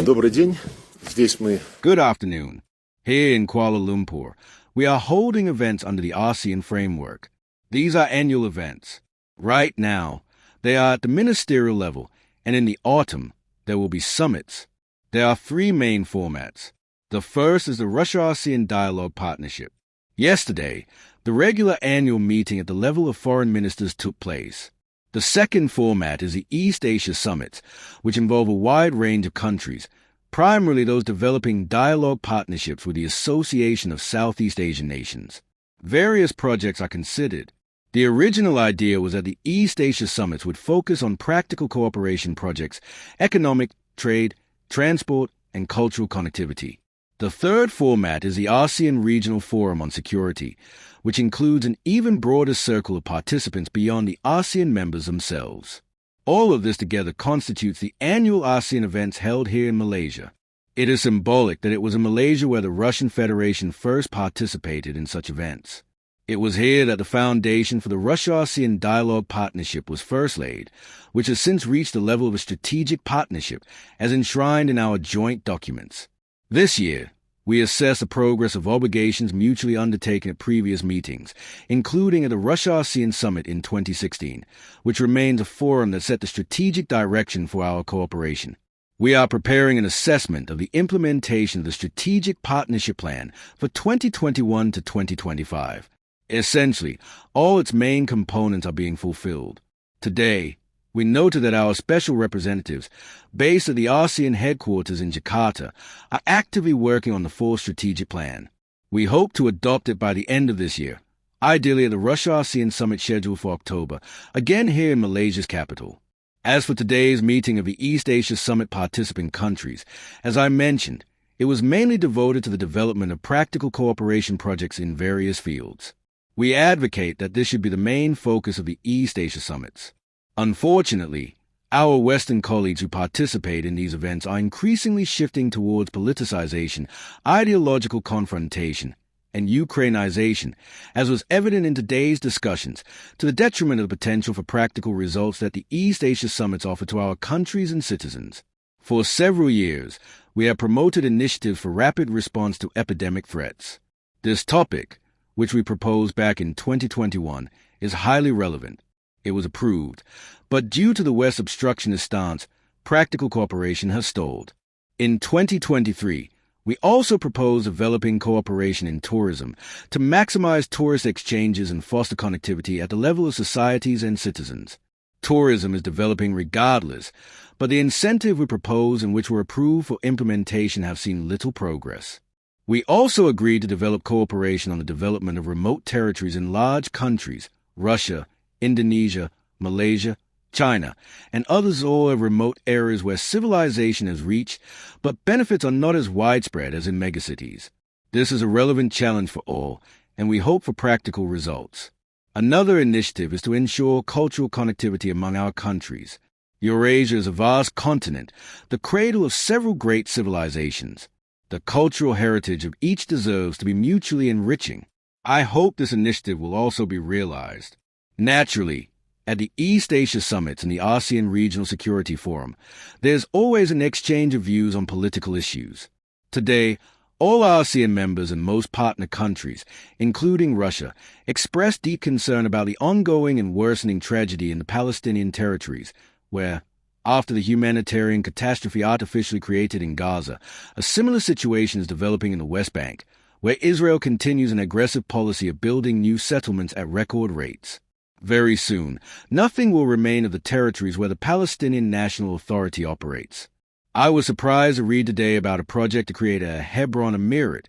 Добрый день. Здесь мы. Good afternoon. Here in Kuala Lumpur, we are holding events under the ASEAN framework. These are annual events. Right now, they are at the ministerial level, and in the autumn, there will be summits. There are three main formats. The first is the Russia-ASEAN Dialogue Partnership. Yesterday, the regular annual meeting at the level of foreign ministers took place. The second format is the East Asia Summits, which involve a wide range of countries, primarily those developing dialogue partnerships with the Association of Southeast Asian Nations. Various projects are considered. The original idea was that the East Asia Summits would focus on practical cooperation projects, economic, trade, transport, and cultural connectivity. The third format is the ASEAN Regional Forum on Security, which includes an even broader circle of participants beyond the ASEAN members themselves. All of this together constitutes the annual ASEAN events held here in Malaysia. It is symbolic that it was in Malaysia where the Russian Federation first participated in such events. It was here that the foundation for the Russia-ASEAN Dialogue Partnership was first laid, which has since reached the level of a strategic partnership as enshrined in our joint documents. This year, we assess the progress of obligations mutually undertaken at previous meetings, including at the Russia-ASEAN Summit in 2016, which remains a forum that set the strategic direction for our cooperation. We are preparing an assessment of the implementation of the Strategic Partnership Plan for 2021 to 2025. Essentially, all its main components are being fulfilled. Today, we noted that our special representatives, based at the ASEAN headquarters in Jakarta, are actively working on the full strategic plan. We hope to adopt it by the end of this year, ideally at the Russia-ASEAN Summit scheduled for October, again here in Malaysia's capital. As for today's meeting of the East Asia Summit participant countries, as I mentioned, it was mainly devoted to the development of practical cooperation projects in various fields. We advocate that this should be the main focus of the East Asia Summits. Unfortunately, our Western colleagues who participate in these events are increasingly shifting towards politicization, ideological confrontation, and Ukrainization, as was evident in today's discussions, to the detriment of the potential for practical results that the East Asia Summits offer to our countries and citizens. For several years, we have promoted initiatives for rapid response to epidemic threats. This topic, which we proposed back in 2021, is highly relevant. It was approved, but due to the West's obstructionist stance, practical cooperation has stalled. In 2023, we also proposed developing cooperation in tourism to maximize tourist exchanges and foster connectivity at the level of societies and citizens. Tourism is developing regardless, but the incentive we propose and which were approved for implementation have seen little progress. We also agreed to develop cooperation on the development of remote territories in large countries, Russia, Indonesia, Malaysia, China, and others all have remote areas where civilization has reached, but benefits are not as widespread as in megacities. This is a relevant challenge for all, and we hope for practical results. Another initiative is to ensure cultural connectivity among our countries. Eurasia is a vast continent, the cradle of several great civilizations. The cultural heritage of each deserves to be mutually enriching. I hope this initiative will also be realized. Naturally, at the East Asia Summits and the ASEAN Regional Security Forum, there's always an exchange of views on political issues. Today, all ASEAN members and most partner countries, including Russia, expressed deep concern about the ongoing and worsening tragedy in the Palestinian territories, where, after the humanitarian catastrophe artificially created in Gaza, a similar situation is developing in the West Bank, where Israel continues an aggressive policy of building new settlements at record rates. Very soon, nothing will remain of the territories where the Palestinian National Authority operates. I was surprised to read today about a project to create a Hebron Emirate,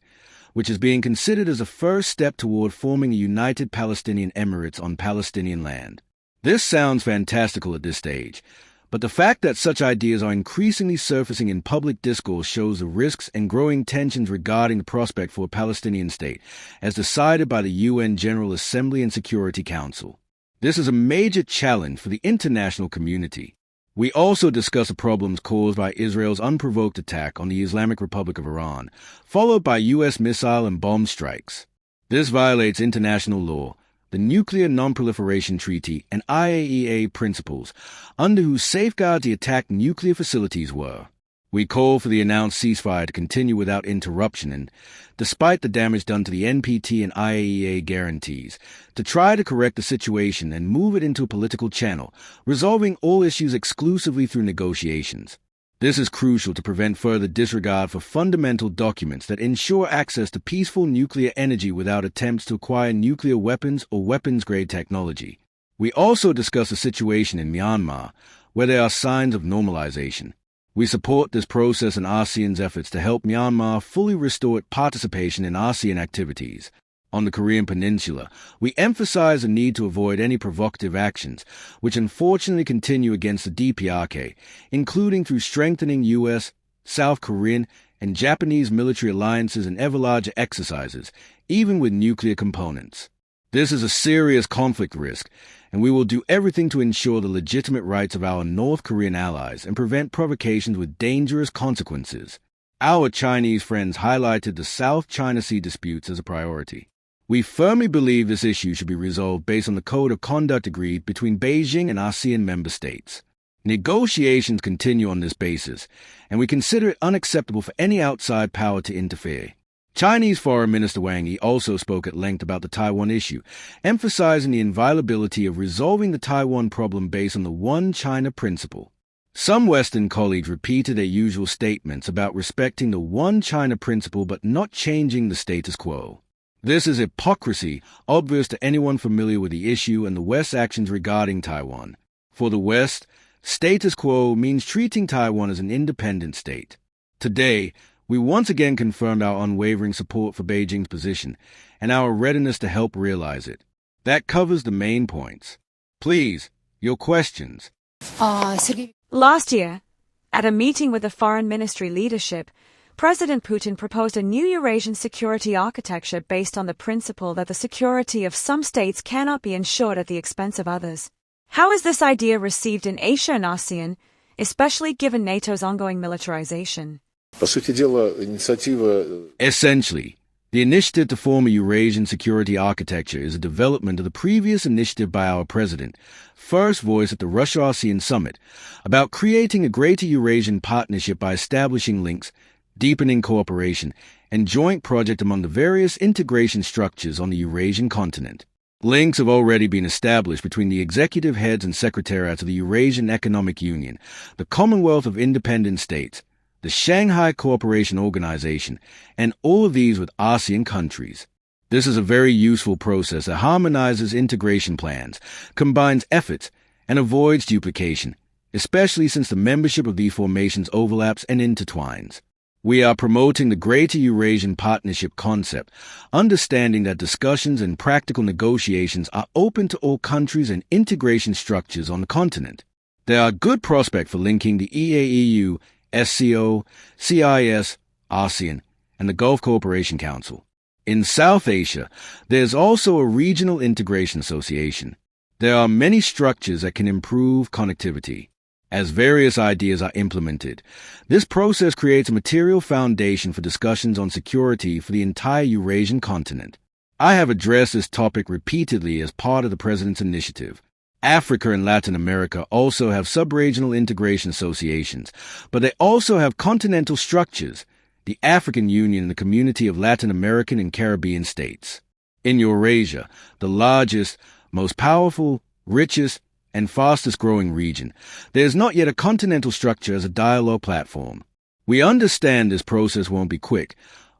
which is being considered as a first step toward forming a united Palestinian Emirates on Palestinian land. This sounds fantastical at this stage, but the fact that such ideas are increasingly surfacing in public discourse shows the risks and growing tensions regarding the prospect for a Palestinian state, as decided by the UN General Assembly and Security Council. This is a major challenge for the international community. We also discuss the problems caused by Israel's unprovoked attack on the Islamic Republic of Iran, followed by U.S. missile and bomb strikes. This violates international law, the Nuclear Non-Proliferation Treaty, and IAEA principles, under whose safeguards the attacked nuclear facilities were. We call for the announced ceasefire to continue without interruption and, despite the damage done to the NPT and IAEA guarantees, to try to correct the situation and move it into a political channel, resolving all issues exclusively through negotiations. This is crucial to prevent further disregard for fundamental documents that ensure access to peaceful nuclear energy without attempts to acquire nuclear weapons or weapons-grade technology. We also discuss the situation in Myanmar, where there are signs of normalization. We support this process and ASEAN's efforts to help Myanmar fully restore its participation in ASEAN activities. On the Korean Peninsula, we emphasize the need to avoid any provocative actions, which unfortunately continue against the DPRK, including through strengthening U.S., South Korean, and Japanese military alliances and ever larger exercises, even with nuclear components. This is a serious conflict risk, and we will do everything to ensure the legitimate rights of our North Korean allies and prevent provocations with dangerous consequences. Our Chinese friends highlighted the South China Sea disputes as a priority. We firmly believe this issue should be resolved based on the code of conduct agreed between Beijing and ASEAN member states. Negotiations continue on this basis, and we consider it unacceptable for any outside power to interfere. Chinese Foreign Minister Wang Yi also spoke at length about the Taiwan issue, emphasizing the inviolability of resolving the Taiwan problem based on the One China principle. Some Western colleagues repeated their usual statements about respecting the One China principle but not changing the status quo. This is hypocrisy, obvious to anyone familiar with the issue and the West's actions regarding Taiwan. For the West, status quo means treating Taiwan as an independent state. Today, we once again confirmed our unwavering support for Beijing's position and our readiness to help realize it. That covers the main points. Please, your questions. Last year, at a meeting with the Foreign Ministry leadership, President Putin proposed a new Eurasian security architecture based on the principle that the security of some states cannot be ensured at the expense of others. How is this idea received in Asia and ASEAN, especially given NATO's ongoing militarization? Essentially, the initiative to form a Eurasian security architecture is a development of the previous initiative by our president, first voiced at the Russia-ASEAN summit, about creating a greater Eurasian partnership by establishing links, deepening cooperation, and joint project among the various integration structures on the Eurasian continent. Links have already been established between the executive heads and secretariats of the Eurasian Economic Union, the Commonwealth of Independent States, the Shanghai Cooperation Organization, and all of these with ASEAN countries. This is a very useful process that harmonizes integration plans, combines efforts, and avoids duplication, especially since the membership of these formations overlaps and intertwines. We are promoting the Greater Eurasian Partnership concept, understanding that discussions and practical negotiations are open to all countries and integration structures on the continent. There are good prospects for linking the EAEU, SCO, CIS, ASEAN, and the Gulf Cooperation Council. In South Asia, there's also a Regional Integration Association. There are many structures that can improve connectivity. As various ideas are implemented, this process creates a material foundation for discussions on security for the entire Eurasian continent. I have addressed this topic repeatedly as part of the President's initiative. Africa and Latin America also have sub-regional integration associations, but they also have continental structures, the African Union and the Community of Latin American and Caribbean States. In Eurasia, the largest, most powerful, richest, and fastest-growing region, there is not yet a continental structure as a dialogue platform. We understand this process won't be quick.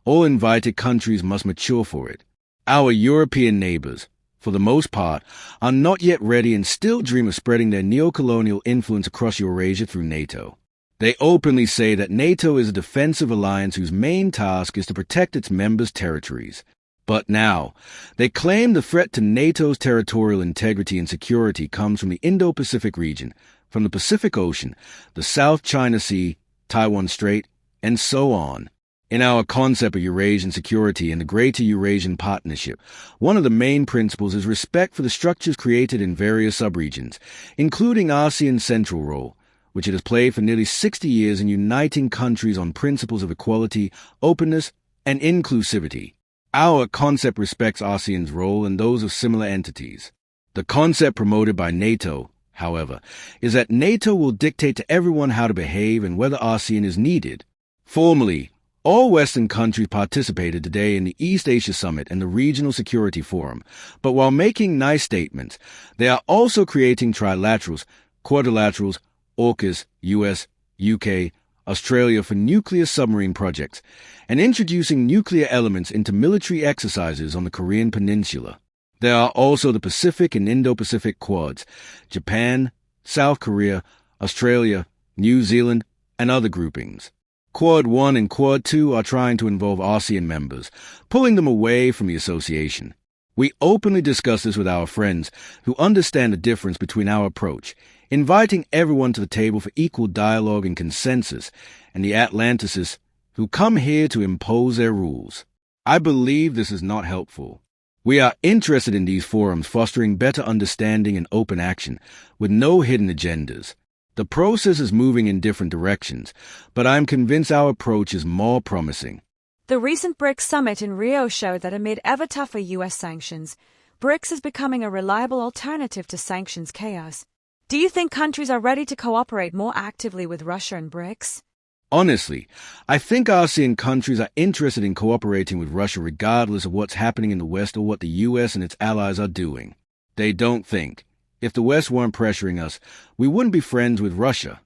All invited countries must mature for it. Our European neighbors, for the most part, are not yet ready and still dream of spreading their neo-colonial influence across Eurasia through NATO. They openly say that NATO is a defensive alliance whose main task is to protect its members' territories. But now, they claim the threat to NATO's territorial integrity and security comes from the Indo-Pacific region, from the Pacific Ocean, the South China Sea, Taiwan Strait, and so on. In our concept of Eurasian security and the Greater Eurasian Partnership, one of the main principles is respect for the structures created in various subregions, including ASEAN's central role, which it has played for nearly 60 years in uniting countries on principles of equality, openness, and inclusivity. Our concept respects ASEAN's role and those of similar entities. The concept promoted by NATO, however, is that NATO will dictate to everyone how to behave and whether ASEAN is needed. Formally, all Western countries participated today in the East Asia Summit and the Regional Security Forum, but while making nice statements, they are also creating trilaterals, quadrilaterals, AUKUS, US, UK, Australia for nuclear submarine projects, and introducing nuclear elements into military exercises on the Korean Peninsula. There are also the Pacific and Indo-Pacific Quads, Japan, South Korea, Australia, New Zealand, and other groupings. Quad 1 and Quad 2 are trying to involve ASEAN members, pulling them away from the association. We openly discuss this with our friends who understand the difference between our approach, inviting everyone to the table for equal dialogue and consensus, and the Atlanticists who come here to impose their rules. I believe this is not helpful. We are interested in these forums fostering better understanding and open action, with no hidden agendas. The process is moving in different directions, but I am convinced our approach is more promising. The recent BRICS summit in Rio showed that amid ever tougher U.S. sanctions, BRICS is becoming a reliable alternative to sanctions chaos. Do you think countries are ready to cooperate more actively with Russia and BRICS? Honestly, I think ASEAN countries are interested in cooperating with Russia regardless of what's happening in the West or what the U.S. and its allies are doing. They don't think, if the West weren't pressuring us, we wouldn't be friends with Russia.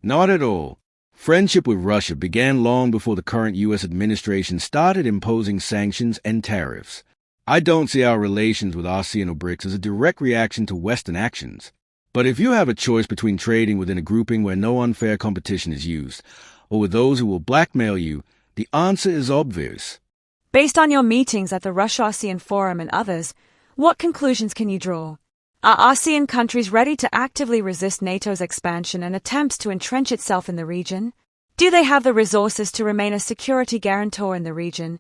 Not at all. Friendship with Russia began long before the current U.S. administration started imposing sanctions and tariffs. I don't see our relations with ASEAN or BRICS as a direct reaction to Western actions. But if you have a choice between trading within a grouping where no unfair competition is used, or with those who will blackmail you, the answer is obvious. Based on your meetings at the Russia-ASEAN Forum and others, what conclusions can you draw? Are ASEAN countries ready to actively resist NATO's expansion and attempts to entrench itself in the region? Do they have the resources to remain a security guarantor in the region,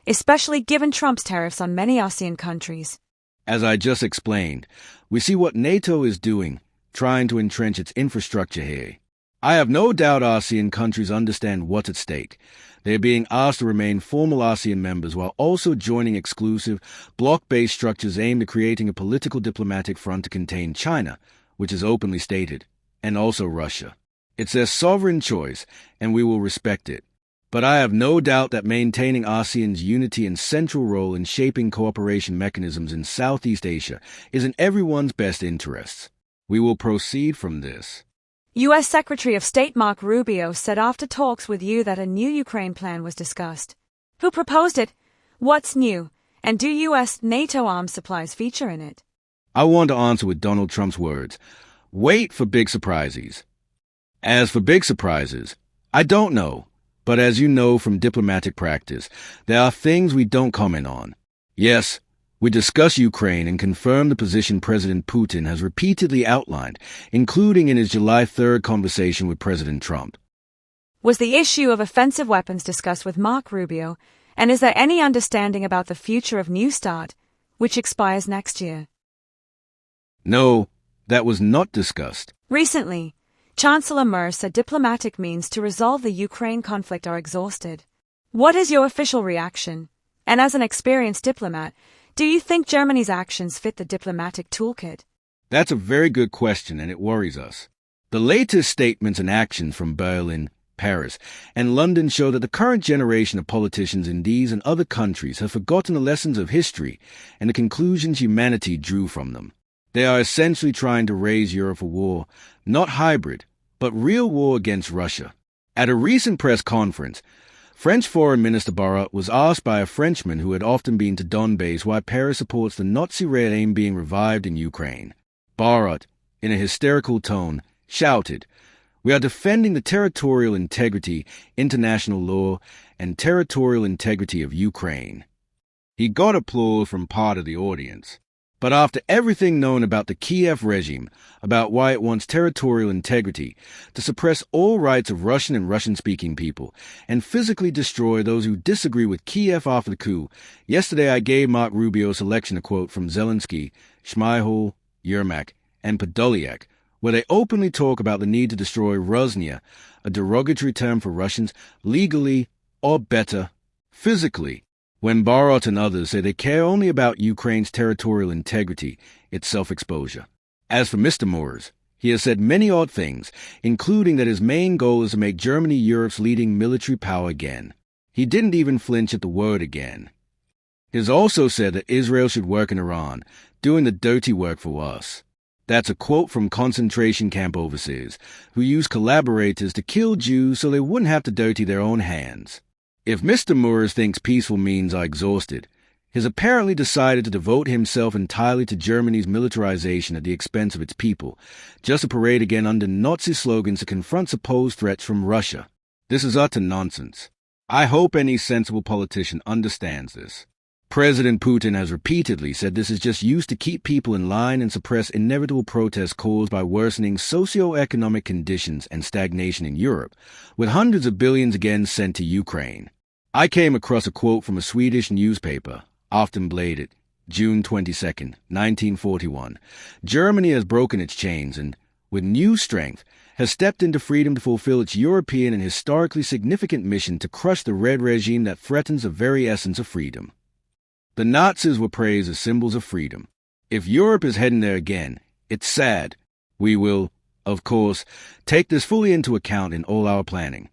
especially given Trump's tariffs on many ASEAN countries? As I just explained, we see what NATO is doing, trying to entrench its infrastructure here. I have no doubt ASEAN countries understand what's at stake. They are being asked to remain formal ASEAN members while also joining exclusive, bloc-based structures aimed at creating a political diplomatic front to contain China, which is openly stated, and also Russia. It's their sovereign choice, and we will respect it. But I have no doubt that maintaining ASEAN's unity and central role in shaping cooperation mechanisms in Southeast Asia is in everyone's best interests. We will proceed from this. U.S. Secretary of State Mark Rubio said after talks with you that a new Ukraine plan was discussed. Who proposed it? What's new? And do U.S.-NATO arms supplies feature in it? I want to answer with Donald Trump's words. Wait for big surprises. As for big surprises, I don't know. But as you know from diplomatic practice, there are things we don't comment on. Yes, we discuss Ukraine and confirm the position President Putin has repeatedly outlined, including in his July 3rd conversation with President Trump. Was the issue of offensive weapons discussed with Mark Rubio, and is there any understanding about the future of New START, which expires next year? No, that was not discussed. Recently, Chancellor Merz said diplomatic means to resolve the Ukraine conflict are exhausted. What is your official reaction? And as an experienced diplomat, do you think Germany's actions fit the diplomatic toolkit? That's a very good question, and it worries us. The latest statements and actions from Berlin, Paris, and London show that the current generation of politicians in these and other countries have forgotten the lessons of history and the conclusions humanity drew from them. They are essentially trying to raise Europe for war, not hybrid, but real war against Russia. At a recent press conference, French Foreign Minister Barrot was asked by a Frenchman who had often been to Donbass why Paris supports the Nazi regime being revived in Ukraine. Barrot, in a hysterical tone, shouted, "We are defending the territorial integrity, international law, and territorial integrity of Ukraine." He got applause from part of the audience. But after everything known about the Kiev regime, about why it wants territorial integrity, to suppress all rights of Russian and Russian-speaking people, and physically destroy those who disagree with Kiev after the coup, yesterday I gave Mark Rubio a selection a quote from Zelensky, Shmyhal, Yermak, and Podolyak, where they openly talk about the need to destroy Rosnia, a derogatory term for Russians, legally, or better, physically. When Barrot and others say they care only about Ukraine's territorial integrity, its self-exposure. As for Mr. Moores, he has said many odd things, including that his main goal is to make Germany Europe's leading military power again. He didn't even flinch at the word again. He has also said that Israel should work in Iran, doing the dirty work for us. That's a quote from concentration camp overseers, who used collaborators to kill Jews so they wouldn't have to dirty their own hands. If Mr. Moores thinks peaceful means are exhausted, he's apparently decided to devote himself entirely to Germany's militarization at the expense of its people, just to parade again under Nazi slogans to confront supposed threats from Russia. This is utter nonsense. I hope any sensible politician understands this. President Putin has repeatedly said this is just used to keep people in line and suppress inevitable protests caused by worsening socio-economic conditions and stagnation in Europe, with hundreds of billions again sent to Ukraine. I came across a quote from a Swedish newspaper, Aftonbladet, June 22, 1941. Germany has broken its chains and, with new strength, has stepped into freedom to fulfill its European and historically significant mission to crush the Red regime that threatens the very essence of freedom. The Nazis were praised as symbols of freedom. If Europe is heading there again, it's sad. We will, of course, take this fully into account in all our planning.